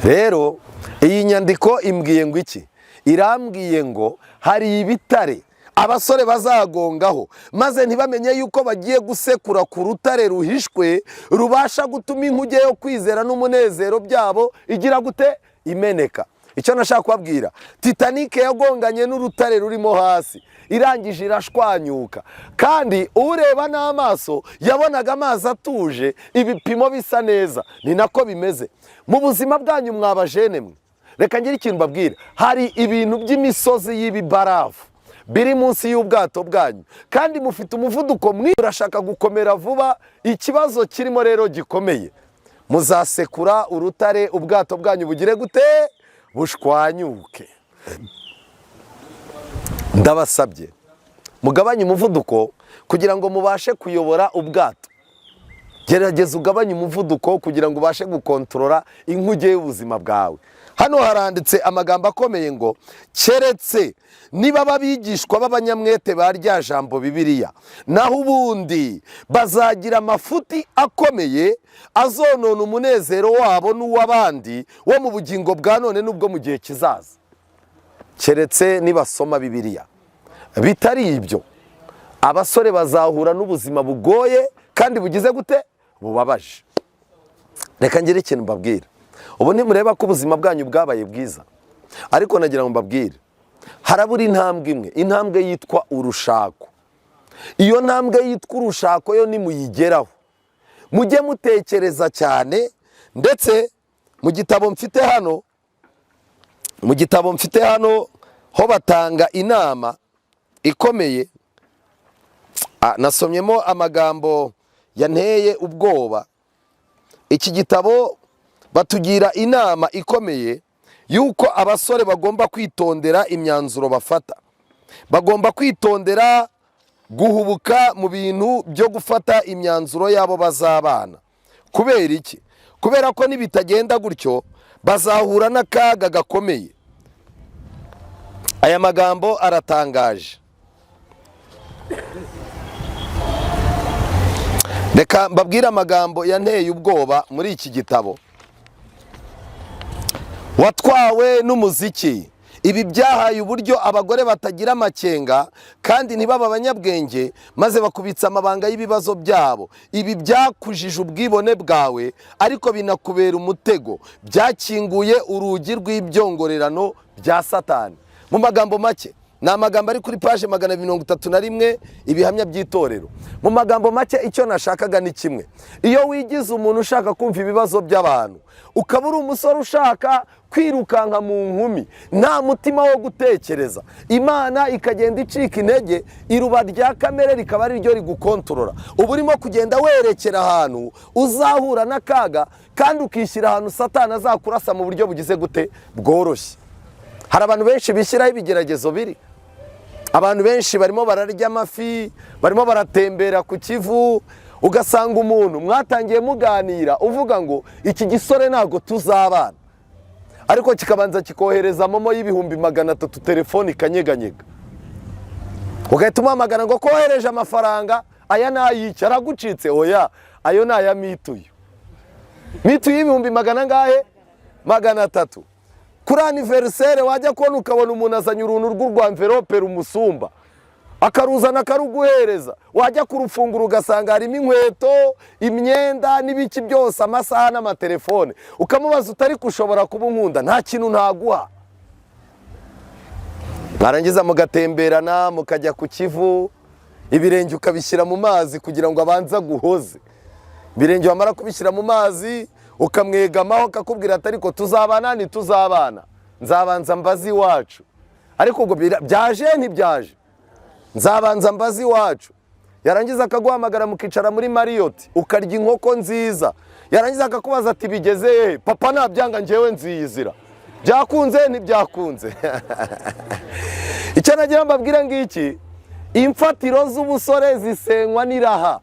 Rero iyi nyandiko imbwiye ngo iki? Irambwiye ngo hari ibitare abasore bazagongaho, maze ntibamenye yuko bagiye gusekura ku rutare ruhishwe rubasha gutuma inkuge yo kwizera n'umunezero byabo igira gute? Imeneka. Icyo nashaka kubabwira, Titanic yagonganye n'urutare rurimo hasi, irangije irashwanyuka, kandi ureba n'amaso yabonaga amazi atuje, ibipimo bisa neza. Ni nako bimeze mu buzima bwanyu mwabajene mwe. Reka ngire ikintu mbabwira, hari ibintu by'imisozi y'ibibarafu biri munsi y'ubwato bwanyu, kandi mufite umuvuduko mwinshi, urashaka gukomera vuba. Ikibazo kirimo rero gikomeye, muzasekura urutare, ubwato bwanyu bugire gute? Bushwanyuke. Ndabasabye mugabanye umuvuduko kugira ngo mubashe kuyobora ubwato. Gerageza ugabanye umuvuduko kugira ngo ubashe gukontorora inkuge y'ubuzima bwawe. Hano haranditse amagambo akomeye ngo keretse niba babigishwa b'abanyamwete ba rya jambo Bibiliya, naho ubundi bazagira amafuti akomeye azonona umunezero wabo n'uw'abandi wo mu bugingo bwa none n'ubwo mu gihe kizaza. Keretse nibasoma Bibiliya. Bitari ibyo, abasore bazahura n'ubuzima bugoye kandi bugize gute? Bubabaje. Reka ngire ikintu mbabwira. Ubu ntimureba ko ubuzima bwanyu bwabaye bwiza, ariko nagira ngo mbabwire, harabura intambwe imwe, intambwe yitwa urushako. Iyo ntambwe yitwa urushako yo nimuyigeraho, mujye mutekereza cyane. Ndetse mu gitabo mfite hano ho batanga inama ikomeye. Nasomyemo amagambo yanteye ubwoba. Iki gitabo batugira inama ikomeye yuko abasore bagomba kwitondera imyanzuro bafata, bagomba kwitondera guhubuka mu bintu byo gufata imyanzuro yabo bazabana. Kubera iki? Kubera ko nibitagenda gutyo bazahura n'akaga gakomeye. Aya magambo aratangaje. Reka mbabwire amagambo yanteye ubwoba muri iki gitabo. Watwawe n'umuziki. Ibi byahaye uburyo abagore batagira amakenga kandi ntibaba abanyabwenge, maze bakubitsa amabanga y'ibibazo byabo. Ibi byakujije ubwibone bwawe, ariko binakubera umutego. Byakinguye urugi rw'ibyongorerano bya Satani. Mu magambo make, ni amagambo ari kuri paje 231 ibihamya by'itorero. Mu magambo make, icyo nashakaga ni kimwe: iyo wigize umuntu ushaka kumva ibibazo by'abantu, ukaba uri umusore ushaka kwirukanka mu nkumi, nta mutima wo gutekereza, Imana ikagenda icika intege, iruba rya kamere rikaba ari ryo rigukontorora. Ubu urimo kugenda werekera ahantu uzahura n'akaga, kandi ukishyira ahantu Satani azakurasa mu buryo bugize gute? Bworoshye. Hari abantu benshi bishyiraho ibigeragezo biri. Abantu benshi barimo bararya amafi, barimo baratembera ku Kivu, ugasanga umuntu mwatangiye muganira uvuga ngo iki gisore ntago tuzabana, ariko kikabanza kikohereza momo y'ibihumbi 300 telefoni ikanyeganyega, ugahita umuhamagara ngo kohereje amafaranga, aya nayiki aragucitse. Oya, ayo naya mituyu y'ibihumbi 300. Kuri anniversaire wajya kubona ukabona umuntu azanye uruntu rw'urwa envelope rumusumba, akaruzana akaruguhereza. Wajya kurufungura ugasanga harimo inkweto, imyenda n'ibiki byose, amasaha n'amatelefone. Ukamubaza utari kushobora kuba unkunda, nta kintu ntaguha. Mwarangiza mugatemberana, mukajya ku Kivu, ibirenge ukabishyira mu mazi kugira ngo abanza guhoze. Ibirenge wamara kubishyira mu mazi ukamwegamaho, akakubwira ati ariko tuzabana ntituzabana, nzabanza mbazi iwacu. Ariko ubwo byaje ntibyaje, nzabanza mbazi iwacu. Yarangiza akaguhamagara mukicara muri Marriott ukarya inkoko nziza. Yarangiza akakubaza ati bigeze he? Papa nabyanga njyewe nziyizira. byakunze ntibyakunze. Icyo nagira mbabwira ngiki, imfatiro z'ubusore zisenywa n'iraha.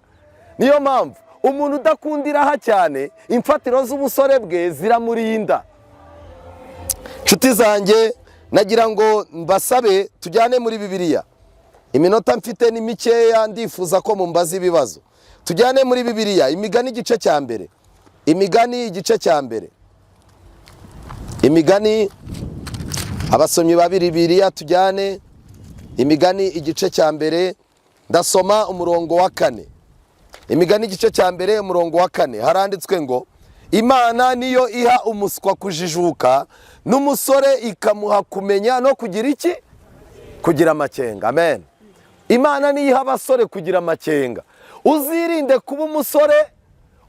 Niyo mpamvu umuntu udakunda iraha cyane, imfatiro z'ubusore bwe ziramurinda. Nshuti zanjye, nagira ngo mbasabe tujyane muri Bibiliya. Iminota mfite ni mikeya, ndifuza ko mumbaza ibibazo. Tujyane muri Bibiliya, Imigani igice cya mbere. Imigani igice cya mbere. Imigani, abasomyi ba Bibiliya tujyane. Imigani igice cya mbere, ndasoma umurongo wa 4. Imigani igice cya mbere umurongo wa 4 haranditswe ngo, Imana niyo iha umuswa kujijuka, n'umusore ikamuha kumenya no kugira iki? Kugira amakenga. Amen. Imana niyo iha abasore kugira amakenga. Uzirinde kuba umusore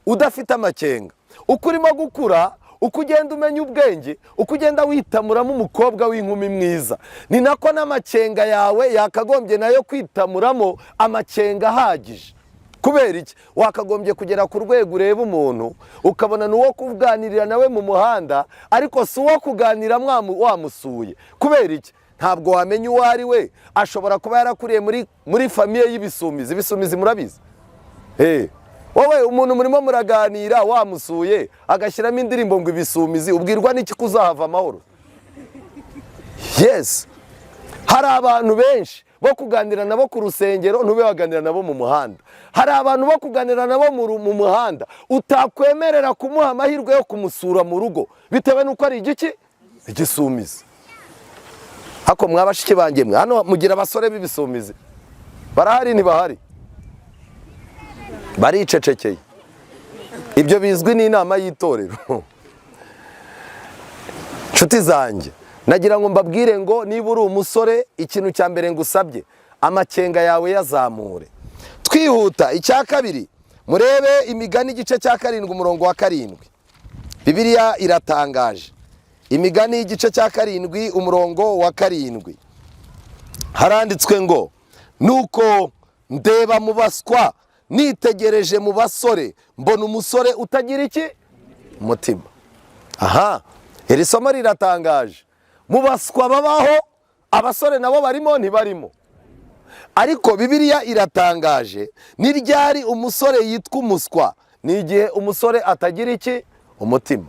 udafite amakenga. Uko urimo gukura, uko ugenda umenya ubwenge, uko ugenda witamuramo umukobwa w'inkumi mwiza, ni nako n'amakenga yawe yakagombye nayo kwitamuramo amakenga ahagije. Kubera iki? Wakagombye kugera ku rwego ureba umuntu ukabona nuwo kuganirira nawe mu muhanda, ariko si uwo kuganira wamusuye. Kubera iki? Ntabwo wamenya uwo ari we. Ashobora kuba yarakuriye muri famiye y'ibisumizi. Ibisumizi murabizi? Wowe umuntu murimo muraganira wamusuye agashyiramo indirimbo ngo ibisumizi, ubwirwa n'iki kuzahava amahoro? Yes. Hari abantu benshi bo kuganira nabo ku rusengero, ntube waganira nabo mu muhanda. Hari abantu bo kuganira nabo mu muhanda utakwemerera kumuha amahirwe yo kumusura mu rugo bitewe nuko ari igiki? Igisumizi. Hako mwabashiki banjye mwe hano mugira abasore b'ibisumizi? Barahari ntibahari? Baricecekeye. Ibyo bizwi n'inama y'itorero. Nshuti zanjye, nagira ngo mbabwire ngo niba uri umusore, ikintu cya mbere ngusabye, amakenga yawe yazamure. Twihuta. Icya kabiri, murebe Imigani igice cya 7 umurongo wa 7. Bibiliya iratangaje. Imigani igice cya 7 umurongo wa 7 haranditswe ngo, nuko ndeba mu baswa, nitegereje mu basore, mbona umusore utagira iki? Umutima. Aha, iri somo riratangaje. Mu baswa babaho, abasore nabo barimo ntibarimo. Ariko Bibiliya iratangaje, ni ryari umusore yitwa umuswa? Ni igihe umusore atagira iki? Umutima.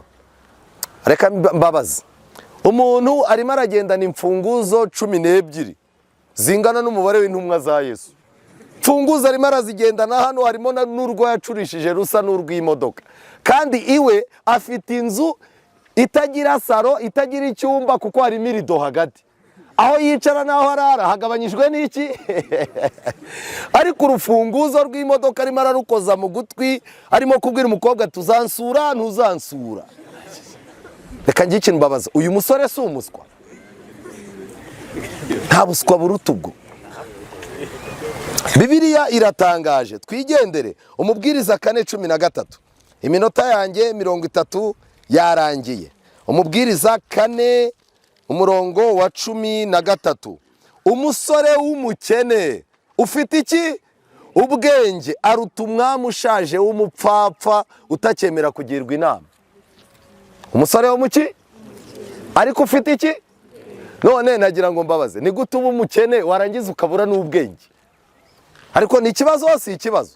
Reka mbabaza, umuntu arimo aragendana imfunguzo 12 zingana n'umubare w'intumwa za Yesu. Imfunguzo arimo arazigendana, hano harimo n'urwo yacurishije rusa n'urw'imodoka, kandi iwe afite inzu itagira saro, itagira icyumba kuko hari irido hagati. Aho yicara naho arara hagabanyijwe n'iki? Ariko urufunguzo rw'imodoka arimo ararukoza mu gutwi, arimo kubwira umukobwa tuzansura ntuzansura. Reka njye ikintu mbabaza, uyu musore si umuswa? Nta buswa buruta ubwo. Bibiliya iratangaje. Twigendere. Umubwiriza 4:13. Iminota yanjye 30 yarangiye. Umubwiriza 4 umurongo wa 13. Umusore w'umukene ufite iki? Ubwenge aruta umwami ushaje w'umupfapfa utakemera kugirwa inama. Umusore w'umuki ariko ufite iki? None nagira ngo mbabaze, ni gute uba umukene warangiza ukabura n'ubwenge? Ariko ni ikibazo, si ikibazo?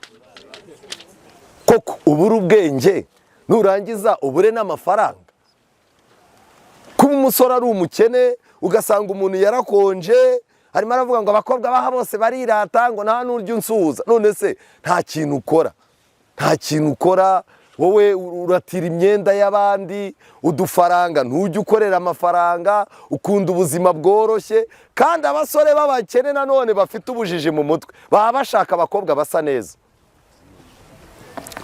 Koko ubura ubwenge nurangiza ubure n'amafaranga? Kuba umusore ari umukene ugasanga umuntu yarakonje, harimo aravuga ngo abakobwa baha bose barirata ngo nta n'uryo unsuhuza. None se nta kintu ukora? Nta kintu ukora, wowe uratira imyenda y'abandi, udufaranga ntujya ukorera amafaranga, ukunda ubuzima bworoshye. Kandi abasore b'abakene nanone bafite ubujiji mu mutwe baba bashaka abakobwa basa neza.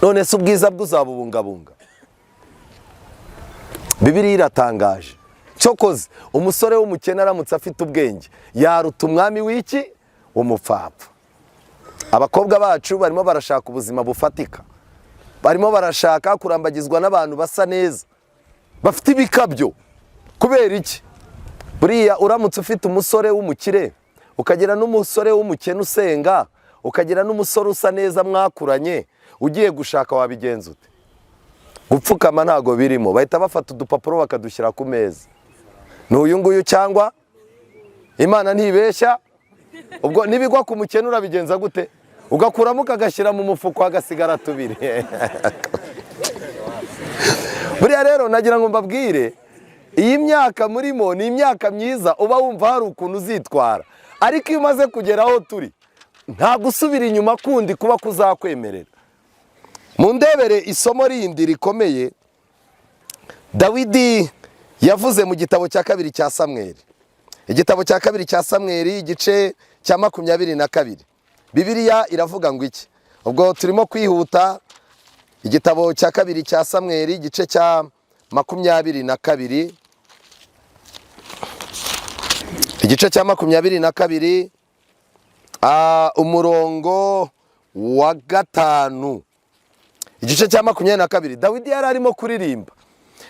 None se ubwiza bw'uzabubungabunga? Bibiliya iratangaje. Cyokoze umusore w'umukene aramutse afite ubwenge yaruta umwami w'iki? W'umupfapfa. Abakobwa bacu barimo barashaka ubuzima bufatika, barimo barashaka kurambagizwa n'abantu basa neza, bafite ibikabyo. Kubera iki? Buriya uramutse ufite umusore w'umukire, ukagira n'umusore w'umukene usenga, ukagira n'umusore usa neza mwakuranye, ugiye gushaka wabigenza ute? Gupfukama ntago birimo, bahita bafata udupapuro bakadushyira ku meza. ni uyu nguyu cyangwa Imana ntibeshya. Ubwo nibigwa ku mukene urabigenza gute? Ugakuramo ukagashyira mu mufuko hagasigara tubiri. Buriya rero nagira ngo mbabwire, iyi myaka murimo ni imyaka myiza, uba wumva hari ukuntu uzitwara, ariko iyo umaze kugera aho turi nta gusubira inyuma kundi kuba kuzakwemerera. Mu ndebere isomo rindi rikomeye Dawidi yavuze mu gitabo cya kabiri cya Samweli. Igitabo cya kabiri cya Samweli igice cya 22. Bibiliya iravuga ngo iki? Ubwo turimo kwihuta. Igitabo cya kabiri cya Samweli igice cya 22. Igice cya 22 umurongo wa 5. Igice cya 22 Dawidi yari arimo kuririmba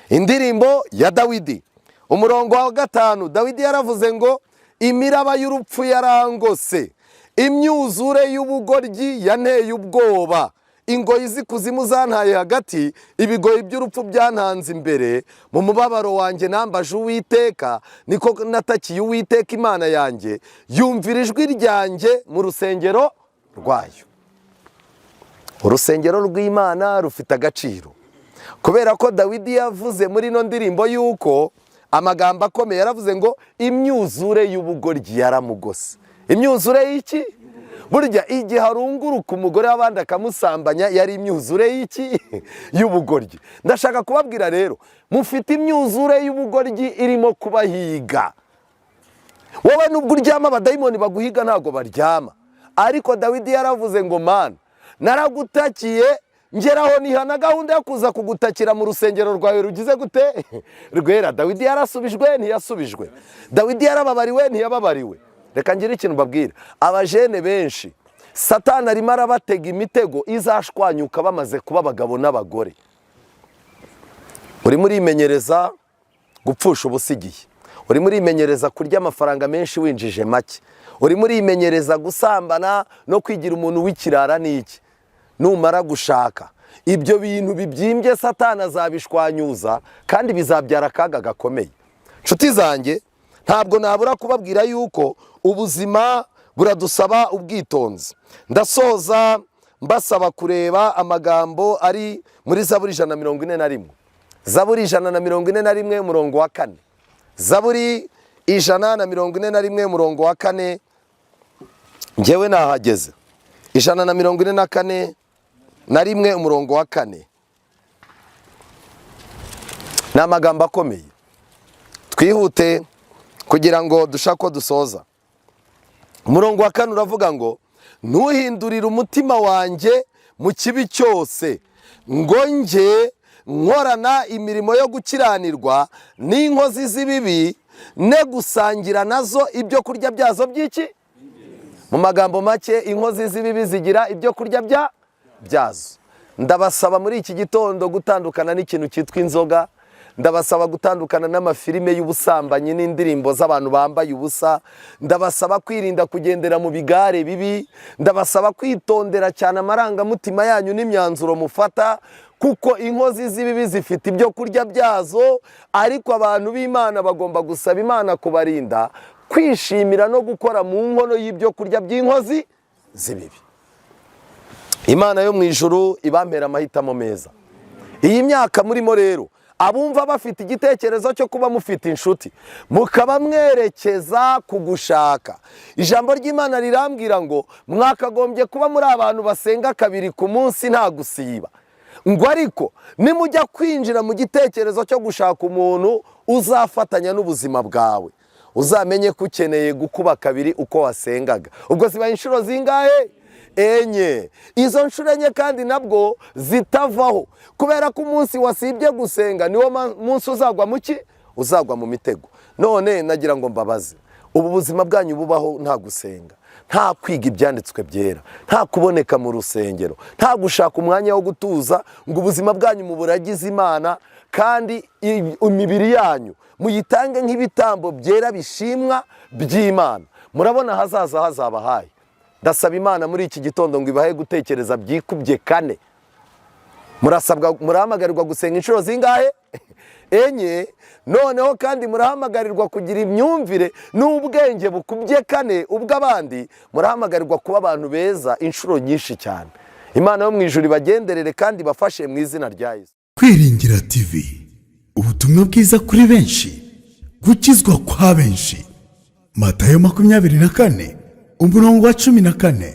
indirimbo ya Dawidi. Umurongo wa 5 Dawidi yaravuze ngo imiraba y'urupfu yarangose, imyuzure y'ubugoryi yanteye ubwoba, ingoyi z'ikuzimu zantaye hagati, ibigoyi by'urupfu byantanze imbere, mu mubabaro wanjye nambaje Uwiteka, niko natakiye Uwiteka Imana yanjye, yumvira ijwi ryanjye mu rusengero rwayo. Urusengero rw'Imana rufite agaciro, kubera ko Dawidi yavuze muri no ndirimbo yuko amagambo akomeye, yaravuze ngo imyuzure y'ubugoryi yaramugose. Imyuzure y'iki? Burya igihe harunguruka umugore w'abandi akamusambanya yari imyuzure y'iki? Y'ubugoryi. Ndashaka kubabwira rero, mufite imyuzure y'ubugoryi irimo kubahiga. Wowe nubwo uryama abadayimoni baguhiga ntago baryama, ariko Dawidi yaravuze ngo Mana naragutakiye, ngeraho nihana gahunda yo kuza kugutakira mu rusengero rwawe rugize gute? Rwera. Dawidi yarasubijwe ntiyasubijwe? Dawidi yarababariwe ntiyababariwe? Reka ngire ikintu mbabwira, abajene benshi Satani arimo arabatega imitego izashwanyuka bamaze kuba abagabo n'abagore. Urimo urimenyereza gupfusha ubusigiye, urimo urimenyereza kurya amafaranga menshi winjije make, urimo urimenyereza gusambana no kwigira umuntu w'ikirara n'iki. Numara gushaka ibyo bintu bibyimbye, Satani azabishwanyuza kandi bizabyara akaga gakomeye. Nshuti zanjye, ntabwo nabura kubabwira yuko ubuzima buradusaba ubwitonzi. Ndasoza mbasaba kureba amagambo ari muri Zaburi 141. Zaburi 141 umurongo wa 4. Zaburi 141 umurongo wa 4. Njyewe nahageze. 144 na rimwe umurongo wa 4. Ni amagambo akomeye. Twihute kugira ngo dushako dusoza. Umurongo wa 4 uravuga ngo ntuhindurire umutima wanjye mu kibi cyose, ngo nge nkorana imirimo yo gukiranirwa n'inkozi z'ibibi, ne gusangira nazo ibyo kurya byazo by'iki? Mu magambo make, inkozi z'ibibi zigira ibyo kurya byazo. Ndabasaba muri iki gitondo gutandukana n'ikintu cyitwa inzoga. Ndabasaba gutandukana n'amafilime y'ubusambanyi n'indirimbo z'abantu bambaye ubusa. Ndabasaba kwirinda kugendera mu bigare bibi. Ndabasaba kwitondera cyane amarangamutima yanyu n'imyanzuro mufata, kuko inkozi z'ibibi zifite ibyo kurya byazo, ariko abantu b'Imana bagomba gusaba Imana kubarinda kwishimira no gukora mu nkono y'ibyo kurya by'inkozi z'ibibi. Imana yo mu ijuru ibampera amahitamo meza. Iyi myaka murimo rero, abumva bafite igitekerezo cyo kuba mufite inshuti, mukaba mwerekeza kugushaka. Ijambo ry'Imana rirambwira ngo mwakagombye kuba muri abantu basenga 2 ku munsi nta gusiba. Ngo ariko nimujya kwinjira mu gitekerezo cyo gushaka umuntu uzafatanya n'ubuzima bwawe, uzamenye ko ukeneye gukuba 2 uko wasengaga. Ubwo zibaye inshuro zingahe? Enye. Izo nshuro enye kandi nabwo zitavaho, kubera ko umunsi wasibye gusenga niwo munsi uzagwa muki? Uzagwa mu mitego. None nagira ngo mbabaze, ubu buzima bwanyu bubaho nta gusenga, nta kwiga ibyanditswe byera, nta kuboneka mu rusengero, nta gushaka umwanya wo gutuza ngo ubuzima bwanyu muburagize Imana, kandi imibiri yanyu muyitange nk'ibitambo byera bishimwa by'Imana. Murabona hazaza hazabahaye. Ndasaba Imana muri iki gitondo ngo ibahe gutekereza byikubye 4. Murahamagarwa gusenga inshuro zingahe? enye, noneho kandi murahamagarirwa kugira imyumvire n'ubwenge bukubye kane ubw'abandi, murahamagarirwa kuba abantu beza inshuro nyinshi cyane. Imana yo mu ijuru ibagenderere kandi bafashe mu izina rya Yesu. Kwiringira TV, ubutumwa bwiza kuri benshi, gukizwa kwa benshi. Matayo 24 umurongo wa 14.